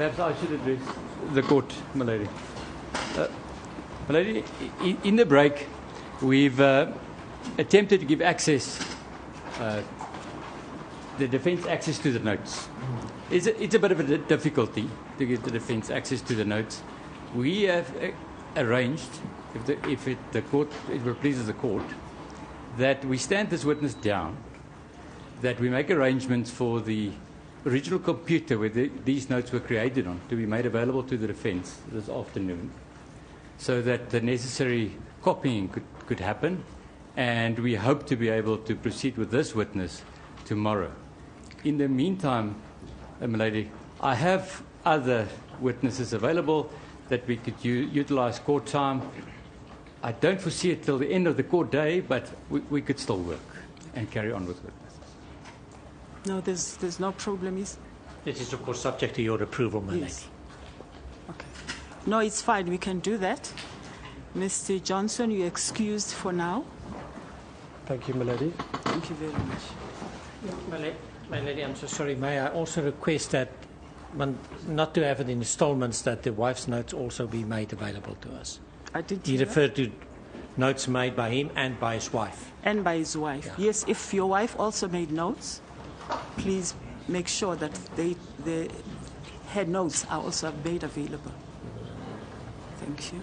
Perhaps I should address the court, Milady. Milady, in the break, we've attempted to give access, the defence access to the notes. It's a bit of a difficulty to give the defence access to the notes. We have arranged, if it will please the court, that we stand this witness down, that we make arrangements for the original computer where these notes were created on to be made available to the defence this afternoon, so that the necessary copying could happen, and we hope to be able to proceed with this witness tomorrow. In the meantime, Milady, I have other witnesses available that we could utilise court time. I don't foresee it till the end of the court day, but we could still work and carry on with witnesses. No, there's no problem, is This is, of course, subject to your approval, my lady. Yes. Okay. No, it's fine. We can do that. Mr. Johnson, you're excused for now. Thank you, my lady. Thank you very much. My lady, I'm so sorry. May I also request that, not to have it in installments, that the wife's notes also be made available to us? I did. He referred to notes made by him and by his wife. And by his wife. Yeah. Yes, if your wife also made notes, please make sure that her notes are also made available. Thank you.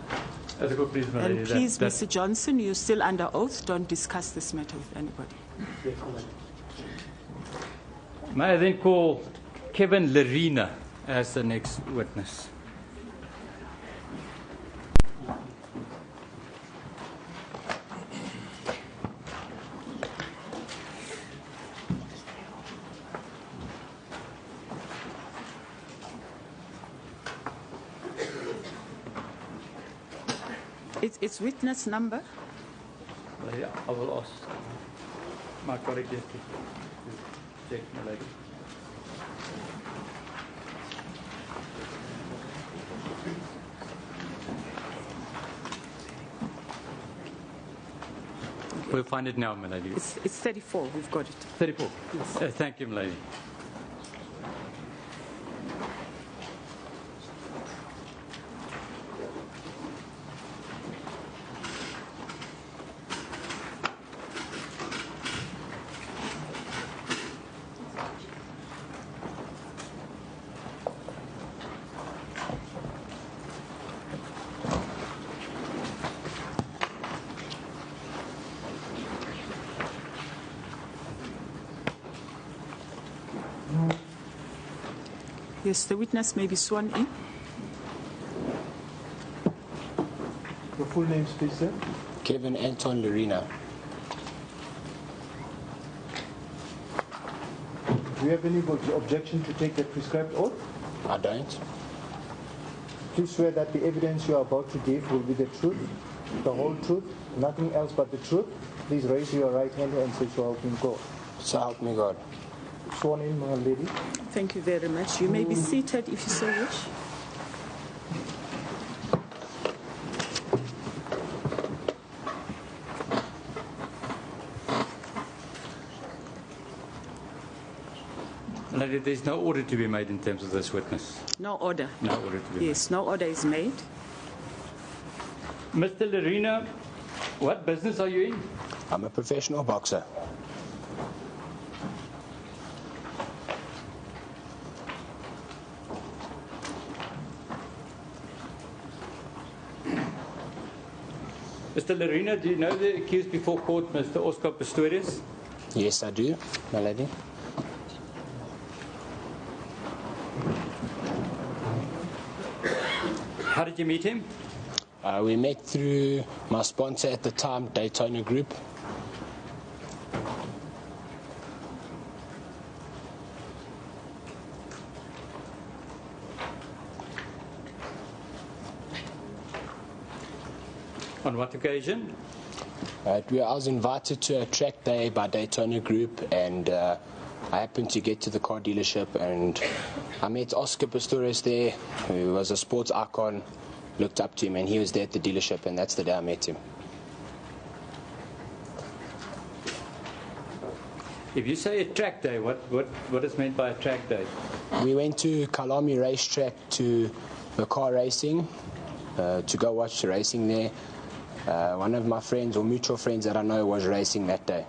Please, Milady, And please, Mr. Johnson, you're still under oath. Don't discuss this matter with anybody. May I then call Kevin Lerena as the next witness? It's witness number. I will ask my colleague just to check, my lady. We'll find it now, my lady. It's 34. We've got it. 34. Yes. Thank you, my lady. Yes, the witness may be sworn in. Your full names, please, sir. Kevin Anton Lerena. Do you have any objection to take the prescribed oath? I don't. Please swear that the evidence you are about to give will be the truth, the whole truth, nothing else but the truth. Please raise your right hand and say, so help me God. So help me God. Sworn in, my lady. Thank you very much. You may be seated if you so wish. Lady, there's no order to be made in terms of this witness. No order. No order to be Yes, no order is made. made. Mr. Lerena, what business are you in? I'm a professional boxer. Mr. Lerena, do you know the accused before court, Mr. Oscar Pistorius? Yes, I do, my lady. How did you meet him? We met through my sponsor at the time, Daytona Group. On what occasion? I was invited to a track day by Daytona Group, and I happened to get to the car dealership, and I met Oscar Pistorius there, who was a sports icon. Looked up to him, and he was there at the dealership, and that's the day I met him. If you say a track day, what is meant by a track day? We went to Kalami racetrack to the car racing, to go watch the racing there. One of my friends or mutual friends that I know was racing that day.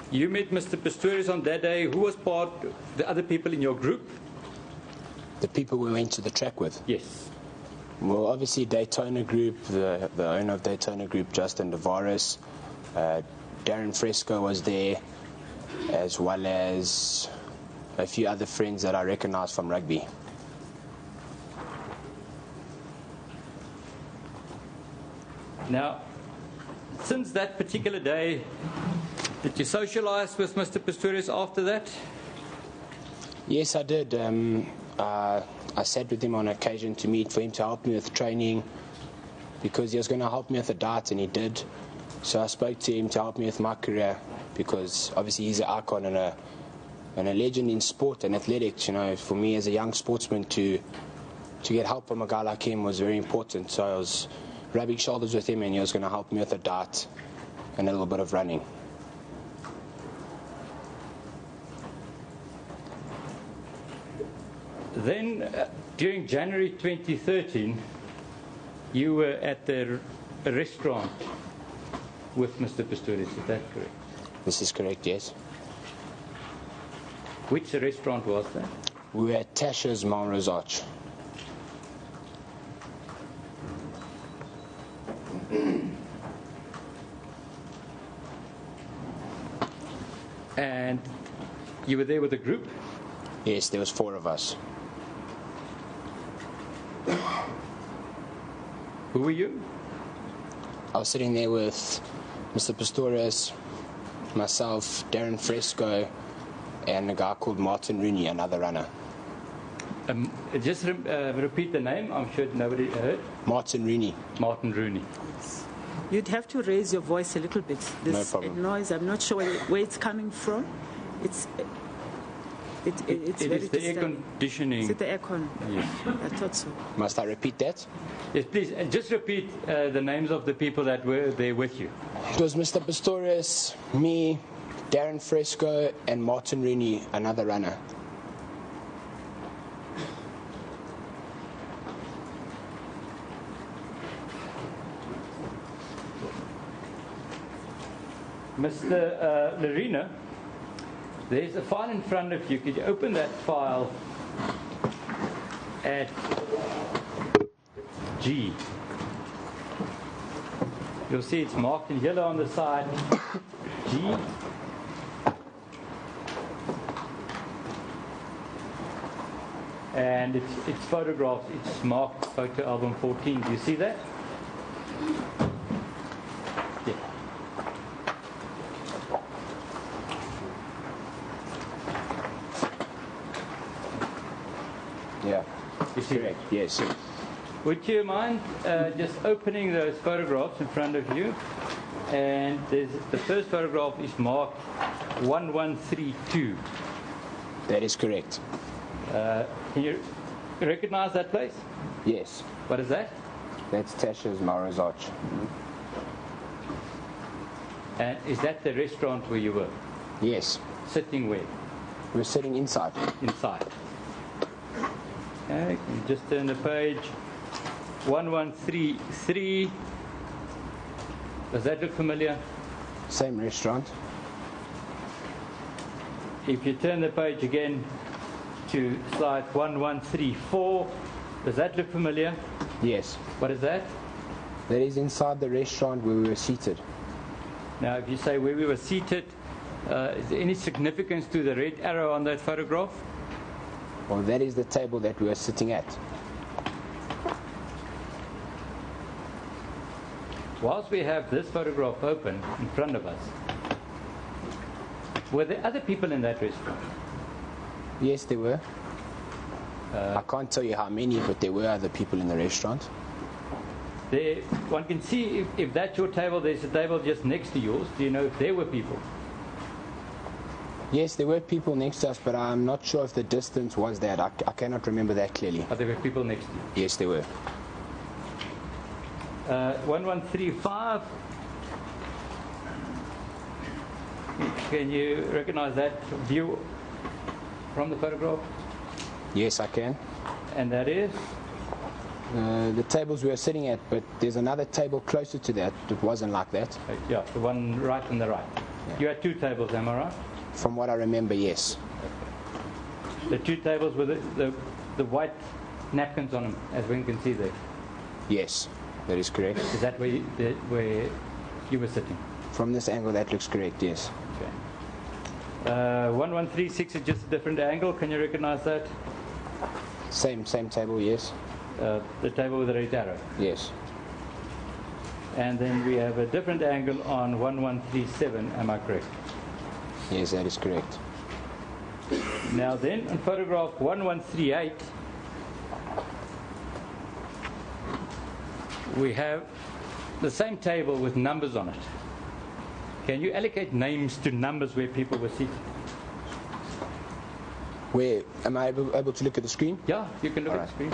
You met Mr. Pistorius on that day. Who was part, the other people in your group? The people we went to the track with. Yes. Well, obviously Daytona Group, the owner of Daytona Group, Justin Devaris, Darren Fresco was there, as well as a few other friends that I recognize from rugby. Now, since that particular day, did you socialize with Mr. Pistorius after that? Yes, I did. I sat with him on occasion to meet for him to help me with training, because he was going to help me with the diet, and he did. So I spoke to him to help me with my career, because obviously he's an icon and a legend in sport and athletics. You know, for me as a young sportsman to get help from a guy like him was very important. So I was rubbing shoulders with him, and he was going to help me with the diet and a little bit of running. Then, during January 2013, you were at the restaurant with Mr. Pistorius, is that correct? This is correct, yes. Which restaurant was that? We were at Tasha's Resort. And you were there with a group? Yes, there was 4 of us. Who were you? I was sitting there with Mr. Pistorius, myself, Darren Fresco, and a guy called Martin Rooney, another runner. Just repeat the name, I'm sure nobody heard. Martin Rooney. Martin Rooney. You'd have to raise your voice a little bit. No This problem. noise, I'm not sure where it's coming from. It's It very is the air disturbing. conditioning. Is it the aircon? Yes. I thought so. Must I repeat that? Yes, please. And just repeat the names of the people that were there with you. It was Mr. Pistorius, me, Darren Fresco, and Martin Rooney, another runner. Mr. Lerena, there's a file in front of you. Could you open that file at G? You'll see it's marked in yellow on the side, G. And it's photographs. It's marked photo album 14. Do you see that? Yeah. Yeah. You see Correct, yes. Would you mind just opening those photographs in front of you? And the first photograph is marked 1132. That is correct. Can you recognize that place? Yes. What is that? That's Tasha's Resort. And is that the restaurant where you were? Yes. Sitting where? We're sitting inside. Inside. Okay, you just turn the page. 1133. Does that look familiar? Same restaurant. If you turn the page again to slide 1134, does that look familiar? Yes. What is that? That is inside the restaurant where we were seated. Now, if you say where we were seated, is there any significance to the red arrow on that photograph? Well, that is the table that we were sitting at. Whilst we have this photograph open in front of us, were there other people in that restaurant? Yes, there were. I can't tell you how many, but there were other people in the restaurant. There, one can see if that's your table, there's a table just next to yours. Do you know if there were people? Yes, there were people next to us, but I'm not sure if the distance was that. I cannot remember that clearly. But there were people next to you. Yes, there were. 1135, Can you recognize that view from the photograph? Yes, I can. And that is? The tables we were sitting at, but there's another table closer to that. It wasn't like that. Yeah, the one right on the right. Yeah. You had two tables, am I right? From what I remember, yes. The two tables with the white napkins on them, as one can see there. Yes, that is correct. Is that where you were sitting? From this angle, that looks correct, yes. Okay. 1136 is just a different angle. Can you recognize that? Same table, yes. The table with the red arrow. Yes. And then we have a different angle on 1137, am I correct? Yes, that is correct. Now then, on photograph 1138, we have the same table with numbers on it. Can you allocate names to numbers where people were seated? Where am I able to look at the screen? Yeah, you can look All at the screen.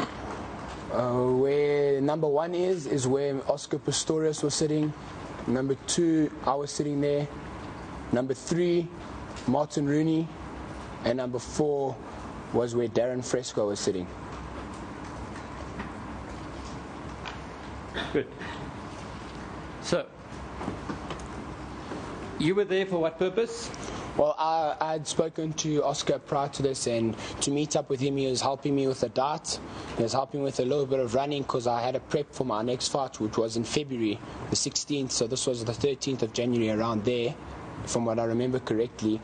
Where number 1 is where Oscar Pistorius was sitting. Number 2, I was sitting there. Number 3, Martin Rooney. And number 4 was where Darren Fresco was sitting. Good. So, you were there for what purpose? Well, I had spoken to Oscar prior to this, and to meet up with him, he was helping me with the dart. He was helping with a little bit of running because I had a prep for my next fight, which was in February the 16th. So this was the 13th of January, around there, from what I remember correctly.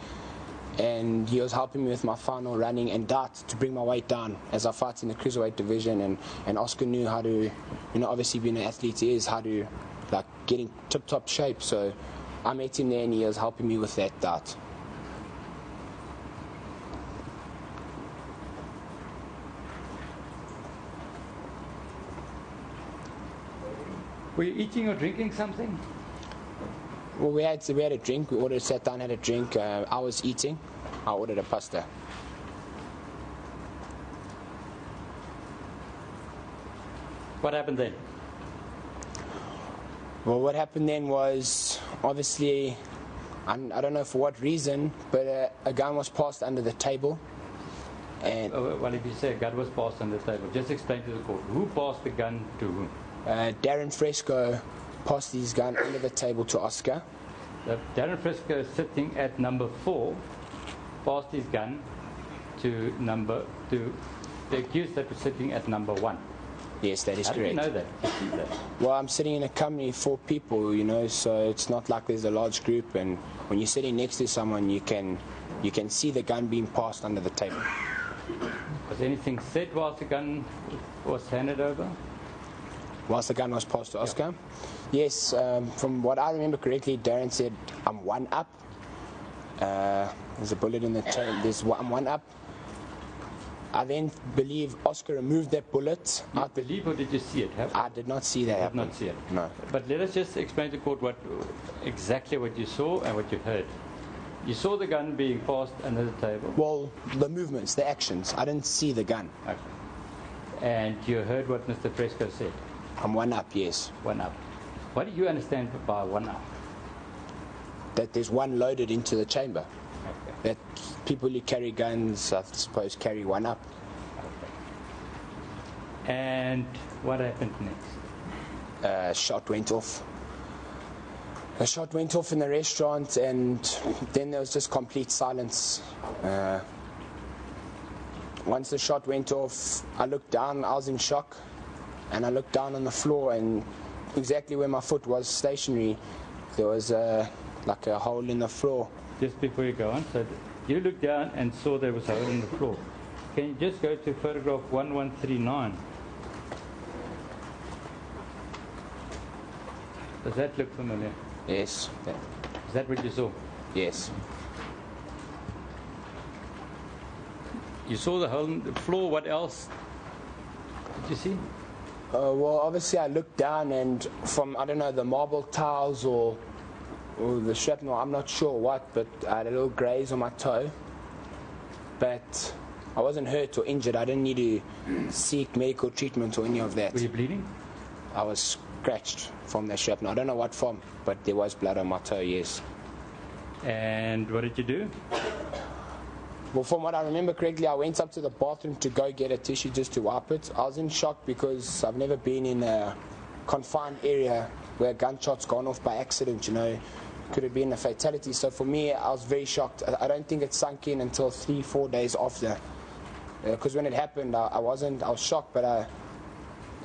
And he was helping me with my final running and dart to bring my weight down as I fight in the cruiserweight division. And Oscar knew how to, obviously being an athlete he is, how to get in tip-top shape. So I met him there, and he was helping me with that dart. Were you eating or drinking something? Well, we had a drink. We sat down, had a drink. I was eating. I ordered a pasta. What happened then? Well, what happened then was, obviously, I don't know for what reason, but a gun was passed under the table. And Well, if you say a gun was passed on the table, just explain to the court. Who passed the gun to whom? Darren Fresco passed his gun under the table to Oscar. Darren Fresco, sitting at number 4, passed his gun to the accused that was sitting at number 1. Yes, that is How correct. do you know that? You see that? Well, I'm sitting in a company of 4 people, so it's not like there's a large group. And when you're sitting next to someone, you can see the gun being passed under the table. Was anything said whilst the gun was handed over? Whilst the gun was passed to Oscar? Yeah. Yes, from what I remember correctly, Darren said, "I'm 1 up." There's a bullet in the chain. I'm 1 up. I then believe Oscar removed that bullet. You believe, or did you see it happen? I did not see that Did happen. not see it. No. But let us just explain to the court exactly what you saw and what you heard. You saw the gun being passed under the table. Well, the movements, the actions. I didn't see the gun. Okay. And you heard what Mr. Fresco said. I'm 1 up, yes. 1 up. What do you understand by 1 up? That there's one loaded into the chamber. Okay. That people who carry guns, I suppose, carry 1 up. Okay. And what happened next? A shot went off. A shot went off in the restaurant, and then there was just complete silence. Once the shot went off, I looked down, I was in shock, and I looked down on the floor, and exactly where my foot was stationary, there was a hole in the floor. Just before you go on, so you looked down and saw there was a hole in the floor. Can you just go to photograph 1139? Does that look familiar? Yes. Is that what you saw? Yes. You saw the hole in the floor. What else did you see? Well, obviously I looked down, and from, I don't know, the marble tiles or the shrapnel, I'm not sure what, but I had a little graze on my toe. But I wasn't hurt or injured. I didn't need to seek medical treatment or any of that. Were you bleeding? I was scratched from the shrapnel. I don't know what from, but there was blood on my toe, yes. And what did you do? Well, from what I remember correctly, I went up to the bathroom to go get a tissue just to wipe it. I was in shock because I've never been in a confined area where a gunshot's gone off by accident, you know. Could have been a fatality. So for me, I was very shocked. I don't think it sunk in until 3-4 days after. Because when it happened, I was shocked, but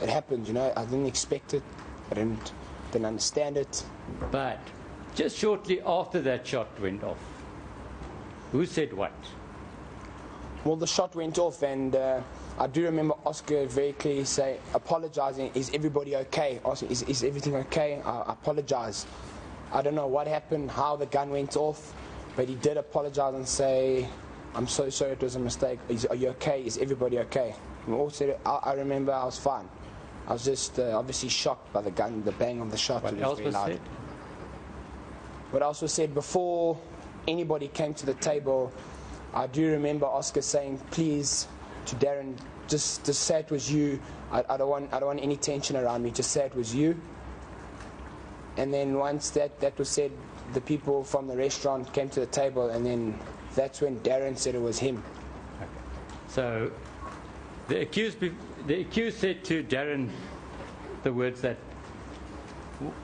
it happened, you know. I didn't expect it. I didn't understand it. But just shortly after that shot went off, who said what? Well, the shot went off, and I do remember Oscar very clearly apologizing. Is everybody okay? Oscar, is everything okay? I apologize. I don't know what happened, how the gun went off, but he did apologize and say, I'm so sorry, it was a mistake. Are you okay? Is everybody okay? And also, I remember I was fine. I was just obviously shocked by the gun, the bang of the shot. What else was said? What else was said before anybody came to the table? I do remember Oscar saying, please, to Darren, just say it was you. I don't want any tension around me. Just say it was you. And then once that was said, the people from the restaurant came to the table, and then that's when Darren said it was him. Okay. So the accused said to Darren the words that,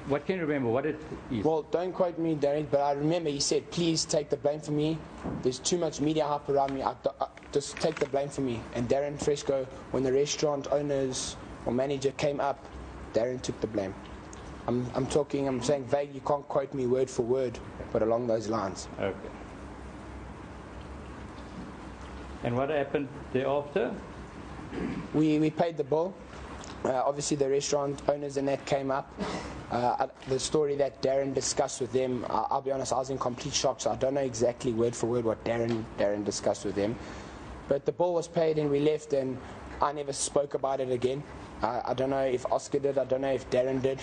what can you remember? What it is? Well, don't quote me, Darren, but I remember he said, please take the blame for me. There's too much media hype around me. Just take the blame for me. And Darren Fresco, when the restaurant owners or manager came up, Darren took the blame. I'm saying vague, you can't quote me word for word, but along those lines. Okay. And what happened thereafter? We paid the bill. Obviously, the restaurant owners and that came up. The story that Darren discussed with them, I'll be honest, I was in complete shock, so I don't know exactly word for word what Darren discussed with them. But the bill was paid and we left, and I never spoke about it again. I don't know if Oscar did, I don't know if Darren did,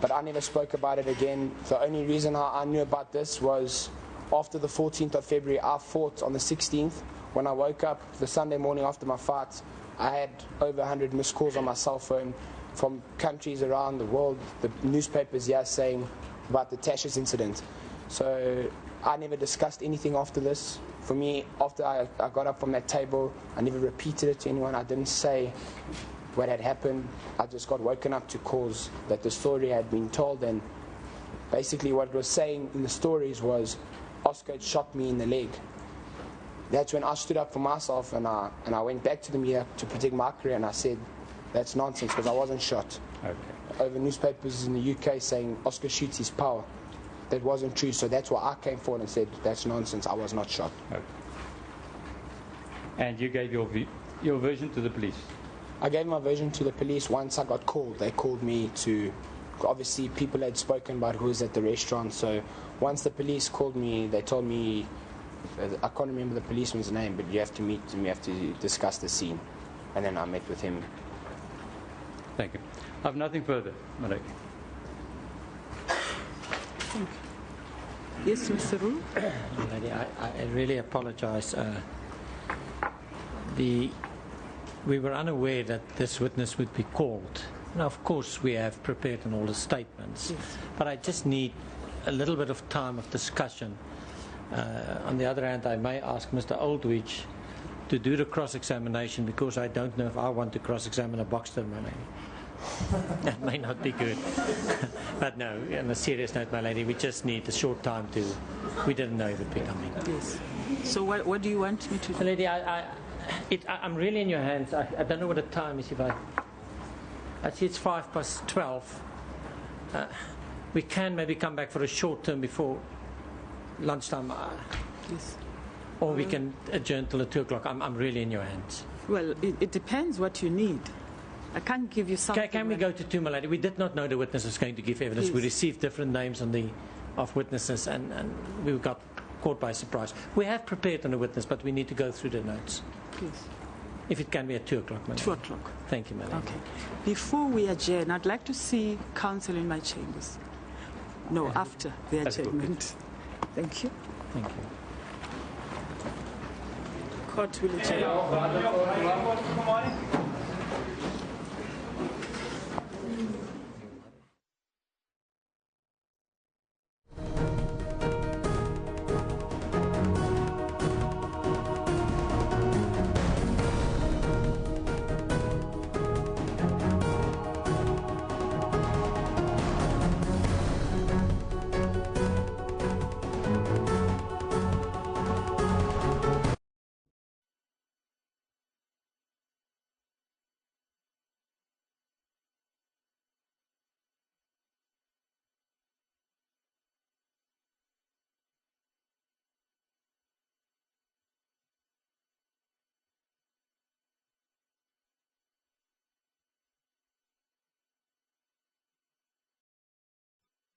but I never spoke about it again. The only reason I knew about this was after the 14th of February, I fought on the 16th. When I woke up the Sunday morning after my fight, I had over 100 missed calls on my cell phone from countries around the world, the newspapers here saying about the Tasha's incident. So I never discussed anything after this. For me, after I got up from that table, I never repeated it to anyone. I didn't say what had happened. I just got woken up to calls that the story had been told, and basically what it was saying in the stories was Oscar had shot me in the leg. That's when I stood up for myself, and I went back to the media to protect my career, and I said, that's nonsense, because I wasn't shot. Okay. Over newspapers in the UK saying Oscar shoots his power. That wasn't true, so that's why I came forward and said, that's nonsense, I was not shot. Okay. And you gave your version to the police? I gave my version to the police once I got called. They called me to, obviously people had spoken about who was at the restaurant, so once the police called me, they told me, I can't remember the policeman's name, but you have to meet him, you have to discuss the scene. And then I met with him. Thank you. I have nothing further, Malek. Thank you. Yes, Mr. Roo? Lady, I really apologize. We were unaware that this witness would be called. Now, of course, we have prepared in all the statements, Yes. but I just need a little bit of time of discussion. On the other hand, I may ask Mr. Oldwich to do the cross-examination, because I don't know if I want to cross-examine a boxer, my lady. That may not be good. But no, on a serious note, my lady, we just need a short time to... We didn't know it would be coming. Yes. So what do you want me to do? Lady, I'm really in your hands. I don't know what the time is. I see it's 12:05. We can maybe come back for a short term before lunchtime. Yes. Or we can adjourn till 2 o'clock. I'm really in your hands. Well, it depends what you need. I can't give you something. Can we go to 2, my lady? We did not know the witness was going to give evidence. Yes. We received different names of witnesses, and we got caught by surprise. We have prepared on the witness, but we need to go through the notes. Yes. If it can be at 2 o'clock, my lady. 2 o'clock. Thank you, my lady. Okay. Before we adjourn, I'd like to see counsel in my chambers. No, after the That's good. adjournment. Thank you. Thank you. Court will adjourn.